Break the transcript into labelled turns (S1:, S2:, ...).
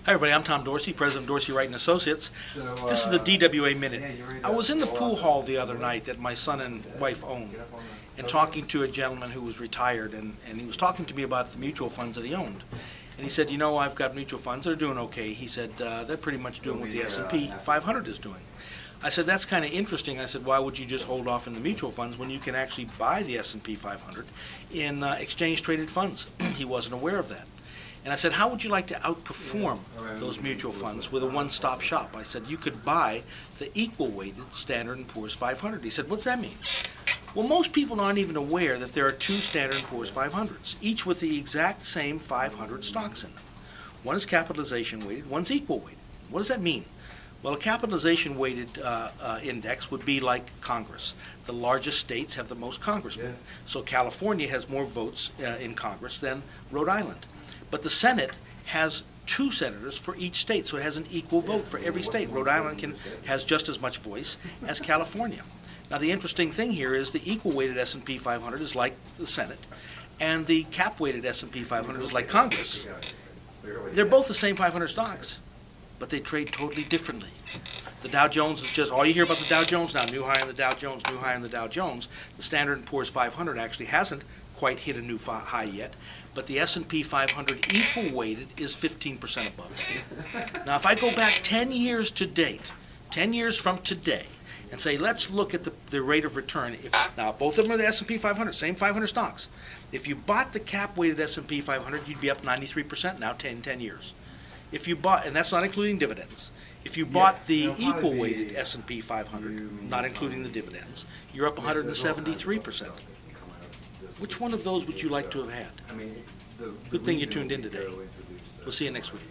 S1: Hi everybody, I'm Tom Dorsey, president of Dorsey, Wright Associates. This is the DWA Minute. I was in the pool hall the other night that my son and wife own and talking to a gentleman who was retired, and he was talking to me about the mutual funds that he owned. And he said, you know, I've got mutual funds, they're doing okay. He said, they're pretty much doing what the S&P 500 is doing. I said, that's kind of interesting. I said, why would you just hold off in the mutual funds when you can actually buy the S&P 500 in exchange-traded funds? He wasn't aware of that. And I said, how would you like to outperform those mutual funds with a one-stop shop? I said, you could buy the equal-weighted Standard & Poor's 500. He said, what's that mean? Well, most people aren't even aware that there are two Standard & Poor's 500s, each with the exact same 500 stocks in them. One is capitalization-weighted, one's equal-weighted. What does that mean? Well, a capitalization-weighted index would be like Congress. The largest states have the most congressmen. So California has more votes in Congress than Rhode Island. But the Senate has two senators for each state, so it has an equal vote for every state. Rhode Island has just as much voice as California. Now, the interesting thing here is the equal-weighted S&P 500 is like the Senate, and the cap-weighted S&P 500 is like Congress. They're both the same 500 stocks, but they trade totally differently. The Dow Jones is just, all you hear about the Dow Jones now, new high in the Dow Jones, new high in the Dow Jones. The Standard & Poor's 500 actually hasn't quite hit a new high yet, but the S&P 500 equal weighted is 15% above. Now, if I go back 10 years to date, 10 years from today, and say, let's look at the rate of return. Now, both of them are the S&P 500, same 500 stocks. If you bought the cap-weighted S&P 500, you'd be up 93% now, 10 years. If you bought, and that's not including dividends, if you bought the equal-weighted S&P 500, not including the dividends, you're up 173%. Which one of those would you like to have had? Good thing you tuned in today. We'll see you next week.